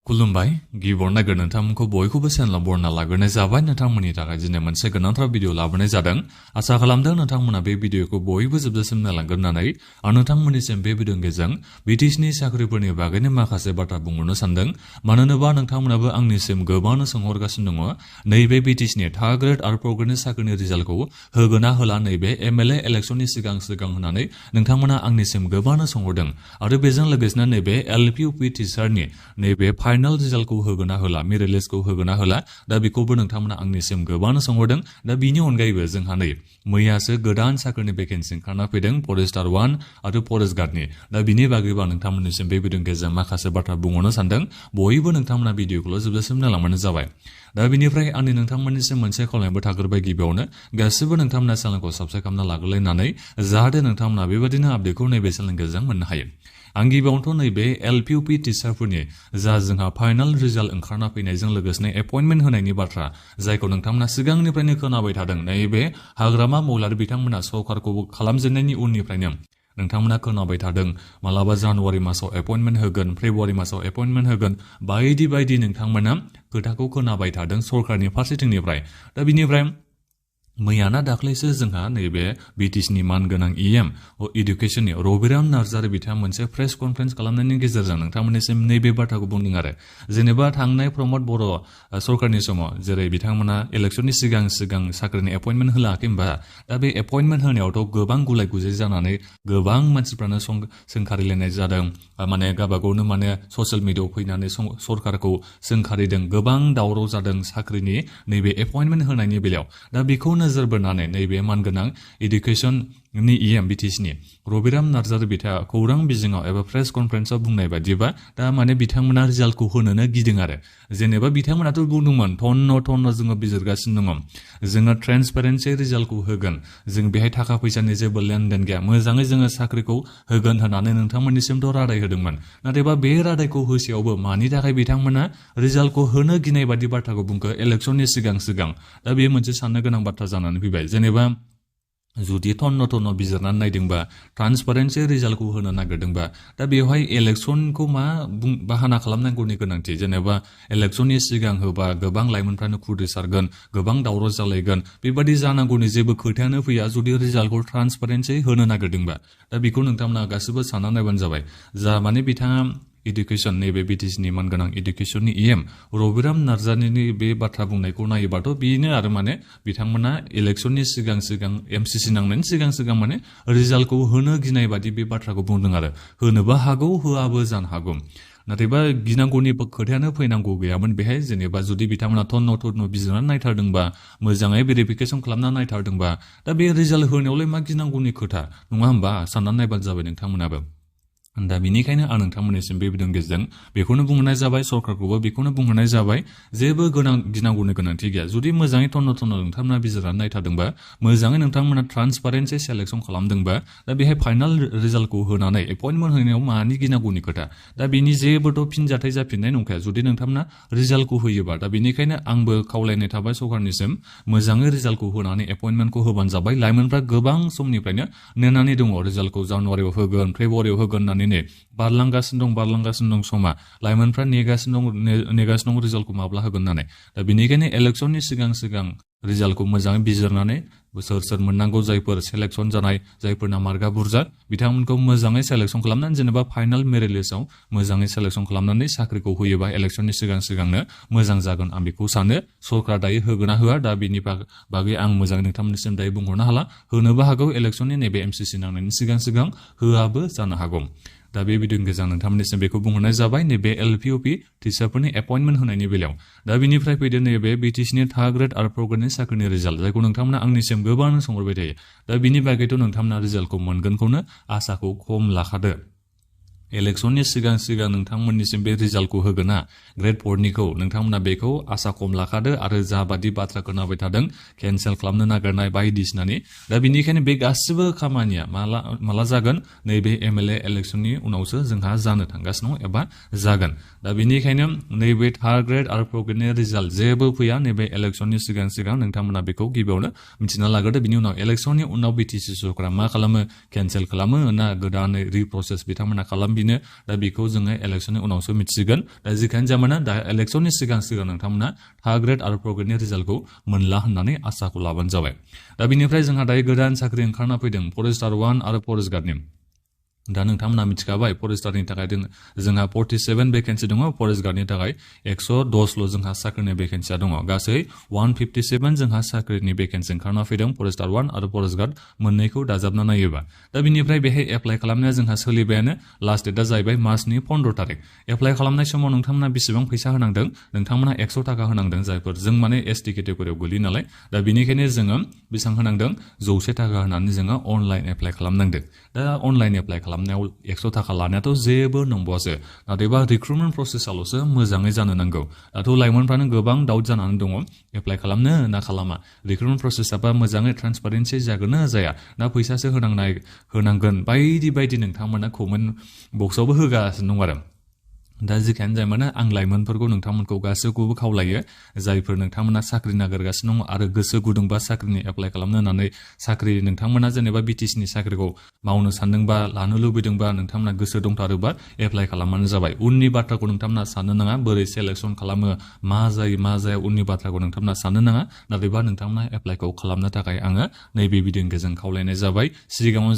खुलुमबाय गिबियावनो नागिर नोंथांमोनखौ बयखौबो चेनेलाव बरना लाग्रोनाय जाबाय नोंथांमोननि थाखाय दिनै मोनसे गोनांथार भिडिअ लाबोनाय जादों आसा खालामदों नोंथांमोना बे भिडिअखौ बयबो जोबजासिम नायलांगोन होननानै आं नोंथांमोननिसिम बे भिडिअनि गेजेरजों BTCनि साख्रिफोरनि बागैनो माखासे बाथ्रा बुंहरनो सानदों मानो होनोबा नोंथांमोनाबो आंनिसिम गोबांनो सोंहरगासिनो दङ नैबे BTCनि थार्ड ग्रेड आरो फोर्थ ग्रेडनि साख्रिनि रिजाल्टखौ होगोन ना होला नैबे MLA इलेक्शननि सिगां होननानै नोंथांमोना आंनिसिम गोबांनो सोंहरदों आरो बेजों लोगोसेनो नैबे LPUP टिचारनि नैबे फाइनाल रिजाल्टखौ होगोन ना होला मेरिट लिस्टखौ होगोन ना होला दा बेखौबो नोंथांमोना आंनिसिम गोबांनो सोंहरदों दा बिनि अनगायैबो जोंहा नै मैयासो गोदान साख्रिनि भेकेन्सि ओंखारना फैदों फरेस्टार 1 आरो फरेस्ट गार्डनि दा बिनि बागैबो नोंथांमोननिसिम बे भिडिअनि गेजेरजों माखासे बाथ्रा बुंहरनो सानदों बयबो नोंथांमोना भिडिअखौल' जोबजासिम नायलांबानो जाबाय दा बिनिफ्राय आंनि नोंथांमोननिसिम मोनसे खावलायनायबो थाग्रोबाय गिबियावनो गासिबो नोंथांमोना चेनेलखौ साबस्क्राइब खालामना लाग्रोलायनानै जाहाथे नोंथांमोना बेबायदिनो आपडेटखौ नैबे चेनेलनि गेजेरजों मोननो हायो आं गिबियावनोथ' नैबे LPUP टिचारफोरनि जा जोंहा फाइनाल रिजाल्ट ओंखारना फैनायजों लोगोसेनो एपइन्टमेन्ट होनायनि बाथ्रा जायखौ नोंथांमोना सिगांनिफ्रायनो खोनाबाय थादों नैबे हाग्रामा महिलारि बिथांमोना सरकारखौ खालामजेननायनि उननिफ्रायनो नोंथांमोना खोनाबाय थादों मालाबा जानुवारि मासाव एपइन्टमेन्ट होगोन फेब्रुवारि मासाव एपइन्टमेन्ट होगोन बायदि बायदि नोंथांमोना खोथाखौ खोनाबाय थादों सरकारनि फारसेथिंनिफ्राय दा बिनिफ्राय मैयाना दाख्लैसो जोंहा नैबे BTCनि मानगोनां EM इडुकेसननि रबिराम नार्जारि बिथाङा मोनसे प्रेस कनफारेन्स खालामनायनि गेजेरजों नोंथांमोननिसिम नैबे बाथ्राखौ बुंदों आरो जेनेबा थांनाय प्रमद बर' सरकारनि समाव जेरै बिथांमोना इलेक्शननि सिगां साख्रिनि एपइन्टमेन्ट होलाखै होनबा दा बे एपइन्टमेन्ट होनायावथ' गोबां गुलाय गुजाय जानानै गोबां मानसिफ्रानो सोंखारिलायनाय जादों माने गावबागावनो माने ससियेल मिडियाआव फैनानै सरकारखौ सोंखारिदों गोबां दावराव जादों साख्रिनि नैबे एपइन्टमेन्ट होनायनि बेलायाव दा बेखौ नोजोर बोनानै नैबे मानगोनां इडुकेसननि EM BTCनि रबिराम नार्जारि बिथाङा खौरां बिजोङाव एबा प्रेस कनफारेन्सआव बुंनाय बायदिबा दा माने बिथांमोना रिजाल्टखौ होनोनो गिदों आरो जेनेबा बिथांमोनाथ' बुंदोंमोन थन्न जोङो बिजिरगासिनो दङ जोङो ट्रेन्सपेरेन्सि रिजाल्टखौ होगोन जों बेहाय थाखा फैसानि जेबो लेनदेन गैया मोजाङै जोङो साख्रिखौ होगोन होननानै नोंथांमोननिसिमथ' रादाय होदोंमोन नाथायबा बे रादायखौ होसेयावबो मानि थाखाय बिथांमोना रिजाल्टखौ होनो गिनाय बादि बाथ्राखौ बुंखो इलेक्शननि सिगां दा बेयो मोनसे साननो गोनां बाथ्रा जानानै फैबाय जेनेबा जुदि थन्न बिजिरनानै नायदोंबा ट्रान्सपारेन्सि रिजाल्टखौ होनो नागिरदोंबा दा बेवहाय इलेक्शनखौ मा बाहाना खालामनांगौनि गोनांथि जेनेबा इलेक्शननि सिगां होबा गोबां लाइमोनफ्रानो खुद्रिसारगोन गोबां दावराव जालायगोन बेबादि जानांगौनि जेबो खोथायानो फैया जुदि रिजाल्टखौ ट्रान्सपारेन्सि होनो नागिरदोंबा दा बेखौ नोंथांमोना गासिबो सानना नायबानो जाबाय जा माने बिथाङा इडुकेसन नैबे BTCनि मानगोनां इडुकेसननि EM रबिराम नार्जारिनि बे बाथ्रा बुंनायखौ नायोबाथ' बेनो आरो माने बिथांमोना इलेक्शननि सिगां MCC नांनायनि सिगां माने रिजाल्टखौ होनो गिनाय बादि बे बाथ्राखौ बुंदों आरो होनोबो हागौ होआबो जानो हागौ नाथायबा गिनांगौनि खोथायानो फैनांगौ गैयामोन बेहाय जेनेबा जुदि बिथांमोना थन्न बिजिरनानै नायथारदोंबा मोजाङै भेरिफिकेसन खालामना नायथारदोंबा दा बे रिजाल्ट होनायावलाय मा गिनांगौनि खोथा नङा होमबा साननानै नायबानो जाबाय नोंथांमोनाबो दा बिनिखायनो आं नोंथांमोननिसिम बे भिडिअनि गेजेरजों बेखौनो बुंहरनाय जाबाय सरकारखौबो बेखौनो बुंहरनाय जाबाय जेबो गिनांगौनि गोनांथि गैया जुदि मोजाङै थन्न नोंथांमोना बिजिरनानै नायथारदोंबा मोजाङै नोंथांमोना ट्रान्सपारेन्सि सेलेक्सन खालामदोंबा दा बेहाय फाइनाल रिजाल्टखौ होनानै एपइन्टमेन्ट होनायाव मानि गिनांगौनि खोथा दा बिनि जेबोथ' फिनजाथाय जाफिननाय नंखाया जुदि नोंथांमोना रिजाल्टखौ होयोबा दा बेनिखायनो आंबो खावलायनाय थाबाय सरकारनिसिम मोजाङै रिजाल्टखौ होनानै एपइन्टमेन्टखौ होबानो जाबाय लाइमोनफ्रा गोबां समनिफ्रायनो नेनानै दङ रिजाल्टखौ जानुवारियाव होगोन फेब्रुवारियाव होगोन होननानै बारलांगासिनो दं समा लाइमोनफ्रा नेगासिनो दं रिजाल्टखौ माब्ला होगोन होननानै दा बेनिखायनो इलेक्शननि सिगां रिजाल्टखौ मोजाङै बिजिरनानै सोर मोननांगौ जायफोर सेलेक्सन जानाय जायफोरना मार्कआ बुरजा बिथांमोनखौ मोजाङै सेलेक्सन खालामनानै जेनेबा फाइनाल मेरिट लिस्टआव मोजाङै सेलेक्सन खालामनानै साख्रिखौ होयोबा इलेक्शननि सिगांनो मोजां जागोन आं बेखौ सानो सरकार दायो होगोन ना होआ दा बिनि बागै आं मोजाङै नोंथांमोननिसिम दायो बुंहरनो हाला होनोबो हागौ इलेक्शननि नैबे MCC नांनायनि सिगां होआबो जानो हागौ दा बे भिडिअनि गेजेरजों नोंथांमोननिसिम बेखौ बुंहरनाय जाबाय नैबे LPUP टिचारफोरनि एपइन्टमेन्ट होनायनि बेलायाव दा बिनिफ्राय फैदो नैबे BTCनि थार्ड ग्रेड आरो फोर्थ ग्रेडनि साख्रिनि रिजाल्ट जायखौ नोंथांमोना आंनिसिम गोबां सोंहरबाय थायो दा बिनि बागैथ' नोंथांमोना रिजाल्टखौ मोनगोनखौनो आसाखौ खम लाखादो इलेक्शननि सिगां नोंथांमोननिसिम बे रिजाल्टखौ होगोन ना ग्रेड 4निखौ नोंथांमोना बेखौ आसा खम लाखादो आरो जाबादि बाथ्रा खोनाबाय थादों केन्सेल खालामनो नागिरनाय बायदिसिनानि दा बिनिखायनो बे गासिबो खामानिया माला जागोन नैबे MLA इलेक्शननि उनावसो जोंहा जानो थांगासिनो दं एबा जागोन दा बिनिखायनो नैबे थार्ड ग्रेड आरो फोर्थ ग्रेडनि रिजाल्ट जेबो फैया नैबे इलेक्शननि सिगां नोंथांमोना बेखौ गिबियावनो मिथिना लाग्रोदो बिनि उनाव इलेक्शननि उनाव BTC सरकारा मा खालामो केन्सेल खालामो ना गोदानै रिप्रसेस बिथांमोना खालाम बिनो दा बेखौ जोङो इलेक्सननि उनावसो मिथिगोन दा जिखियानो जाया मानो दा इलेक्सननि सिगां नोंथांमोना थार्ड ग्रेड आरो फर्थ ग्रेडनि रिजाल्टखौ मोनला होननानै आसाखौ लाबानो जाबाय दा बिनिफ्राय जोंहा दायो गोदान साख्रि ओंखारना फैदों फरेस्टार 1 आरो फरेस्ट गार्डनि दा नोंथांमोना मिथिखाबाय फरेस्टारनि थाखाय जोंहा 47 भेकेन्सि दङ फरेस्ट गार्डनि थाखाय 110 ल' जोंहा साख्रिनि भेकेन्सिया दङ गासै 157 जोंहा साख्रिनि भेकेन्सि ओंखारना फैदों फरेस्टार 1 आरो फरेस्ट गार्ड मोननैखौ दाजाबना नायोबा दा बिनिफ्राय बेहाय एप्लाइ खालामनाया जोंहा सोलिबायानो लास्ट डेटआ जाहैबाय मार्चनि 15 तारिख एप्लाइ खालामनाय समाव नोंथांमोना बेसेबां फैसा होनांदों नोंथांमोना 100 थाखा होनांदों जायफोर जों माने एसटी केटेगरियाव गोलैयो नालाय दा बिनिखायनो जोङो बेसेबां होनांदों 100 थाखा होनानै जोङो अनलाइन एप्लाइ खालामनांदों दा अनलाइन एप्लाइ खालामनायाव 100 थाखा लानायाथ' जेबो नंबावासो नाथायबा रिक्रुटमेन्ट प्रसेसआल'सो मोजाङै जानो नांगौ दाथ' लाइमोनफ्रानो गोबां डाउट जानानै दङ एप्लाइ खालामनो ना खालामा रिक्रुटमेन्ट प्रसेसआबा मोजाङै ट्रान्सपारेन्सि जागोन ना जाया ना फैसासो होनांगोन बायदि बायदि नोंथांमोना कमेन्ट बक्सआवबो होगासिनो दं आरो दा जिखियानो जाया मानो आं लाइमोनफोरखौ नोंथांमोनखौ गासैखौबो खावलायो जायफोर नोंथांमोना साख्रि नागिरगासिनो दं आरो गोसो गुदुंबा साख्रिनि एप्लाइ खालामनो होननानै साख्रि नोंथांमोना जेनेबा BTCनि साख्रिखौ मावनो सानदोंबा लानो लुबैदोंबा नोंथांमोना गोसो दंथारोबा एप्लाइ खालामबानो जाबाय उननि बाथ्राखौ नोंथांमोना साननो नाङा बोरै सेलेक्सन खालामो मा जायो मा जाया उननि बाथ्राखौ नोंथांमोना साननो नाङा नाथायबा नोंथांमोना एप्लाइखौ खालामनो थाखाय आङो नैबे भिडिअनि गेजेरजों खावलायनाय जाबाय सिगाङाव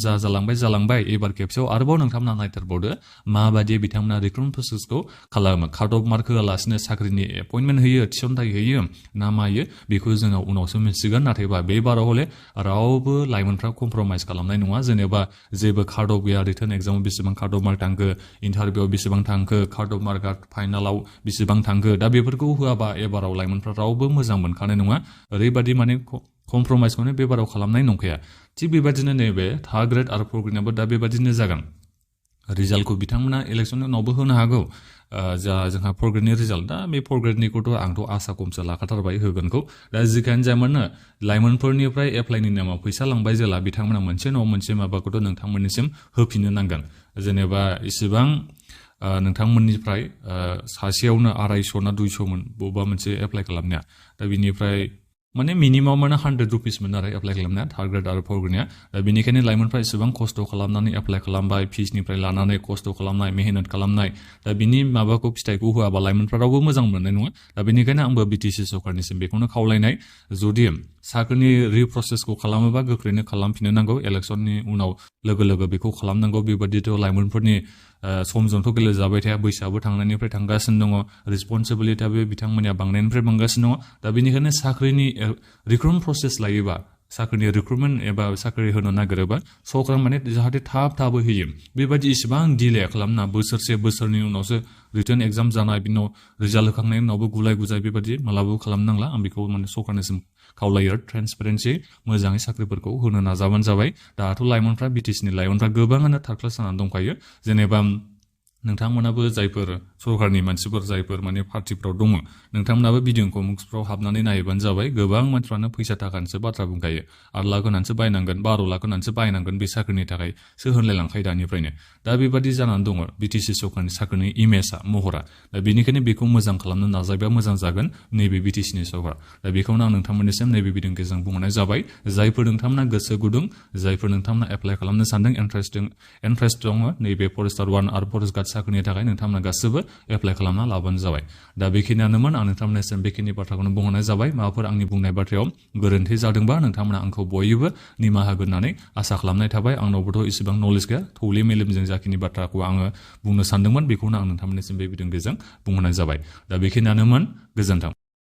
जालांबाय एबार खेबसेयाव आरोबाव नोंथांमोना नायथारबावदो माबायदि बिथांमोना रिक्रुटमेन्ट प्रसेस खालामो काट अफ मार्क होआलासिनो साख्रिनि एपइन्टमेन्ट होयो थिसनथाइ होयो ना मायो बेखौ जोङो उनावसो मिथिगोन नाथायबा बे बाराव हले रावबो लाइमोनफ्रा कमप्रमाइज खालामनाय नङा जेनेबा जेबो काट अफ गैया रिटन एग्जामाव बेसेबां काट अफ मार्क थांखो इन्टारभिउआव बेसेबां थांखो काट अफ मार्कआ फाइनालाव बेसेबां थांखो दा बेफोरखौ होआबा एबाराव लाइमोनफ्रा रावबो मोजां मोनखानाय नङा ओरैबायदि माने कमप्रमाइजखौनो बे बाराव खालामनाय नंखाया थिग बेबायदिनो नैबे थार्ड ग्रेड आरो फर्थ ग्रेडआबो दा बेबायदिनो जागोन रिजाल्टखौ बिथांमोना इलेक्सननि उनावबो होनो हागौ जोंहा फर्थ ग्रेडनि रिजाल्ट दा बे फर्थ ग्रेडनिखौथ' आंथ' आसा खमसो लाखाथारबाय होगोनखौ दा जिखियानो जायामानो लाइमोनफोरनिफ्राय एप्लाइनि नामाव फैसा लांबाय जेला बिथांमोना मोनसे नङा मोनसे माबाखौथ' नोंथांमोननिसिम होफिननो नांगोन जेनेबा इसेबां नोंथांमोननिफ्राय सासेयावनो 250 ना 200 मोन बबेबा मोनसे एप्लाइ खालामनाया दा बिनिफ्राय माने मिनिमामानो 100 रुपिस मोन आरो एप्लाइ खालामनाया थार्ड ग्रेड आरो फर्थ ग्रेडनिया दा बेनिखायनो लाइमोनफ्रा एसेबां खस्थ' खालामनानै एप्लाइ खालामबाय फिसनिफ्राय लानानै खस्थ' खालामनाय मेहनत खालामनाय दा बिनि माबाखौ फिथाइखौ होआबा लाइमोनफ्रा रावबो मोजां मोननाय नङा दा बेनिखायनो आंबो BTC सरकारनिसिम बेखौनो खावलायनाय जुदि साख्रिनि रिप्रसेसखौ खालामोबा गोख्रैनो खालामफिननो नांगौ इलेक्सननि उनाव लोगो लोगो बेखौ खालामनांगौ बेबादिथ' लाइमोनफोरनि समजोंथ' गेलेजाबाय थाया बैसोआबो थांनायनिफ्राय थांगासिनो दङ रिसपन्सिबिलिटियाबो बिथांमोननिया बांनायनिफ्राय बांगासिनो दङ दा बेनिखायनो साख्रिनि रिक्रुटमेन्ट प्रसेस लायोबा साख्रिनि रिक्रुटमेन्ट एबा साख्रि होनो नागिरोबा सरकारा माने जाहाथे थाबै होयो बेबायदि इसेबां डिले खालामना बोसोरसे बोसोरनि उनावसो रिटन एग्जाम जानाय बिनि उनाव रिजाल्ट होखांनायनि उनावबो गुलाय गुजाय बेबायदि मालाबाबो खालामनांला आं बेखौ माने सरकारनिसिम खावलायो ट्रेन्सपेरेन्सि मोजाङै साख्रिफोरखौ होनो नाजाबानो जाबाय दाथ' लाइमोनफ्रा BTCनि लाइमोनफ्रा गोबाङानो थार्ड क्लास जानानै दंखायो जेनेबा नोंथांमोनाबो जायफोर सरकारनि मानसिफोर जायफोर माने पार्टिफ्राव दङ नोंथांमोनाबो भिडिअ कमेन्ट्सफ्राव हाबनानै नायबानो जाबाय गोबां मानसिफ्रानो फैसा थाखानिसो बाथ्रा बुंखायो 8 लाख होनानैसो बायनांगोन 12 लाख होनानैसो बायनांगोन बे साख्रिनि थाखायसो होनलायलांखायो दानिफ्रायनो दा बेबादि जानानै दङ BTC सरकारनि साख्रिनि इमेजआ महरा दा बेनिखायनो बेखौ मोजां खालामनो नाजायोबा मोजां जागोन नैबे BTCनि सरकार दा बेखौनो आं नोंथांमोननिसिम नैबे भिडिअनि गेजेरजों बुंहरनाय जाबाय जायफोर नोंथांमोना गोसो गुदुं जायफोर नोंथांमोना एप्लाइ खालामनो सानदों इन्ट्रेस्ट दङ नैबे फरेस्टार 1 आरो फरेस्ट गार्ड साख्रिनि थाखाय नोंथांमोना गासैबो एप्लाइ खालामना लाबानो जाबाय दा बेखिनियानोमोन आं नोंथांमोननिसिम बेखिनि बाथ्राखौनो बुंहरनाय जाबाय माबाफोर आंनि बुंनाय बाथ्रायाव गोरोन्थि जादोंबा नोंथांमोना आंखौ बयबो निमाहा होगोननानै आसा खालामनाय थाबाय आंनावबोथ' इसेबां नलेज गैया थौले मेलेमजों जाखिनि बाथ्राखौ आङो बुंनो सानदोंमोन बेखौनो आं नोंथांमोननिसिम बे भिडिअनि गेजेरजों बुंहरनाय जाबाय दा बेखिनियानोमोन गोजोन्थों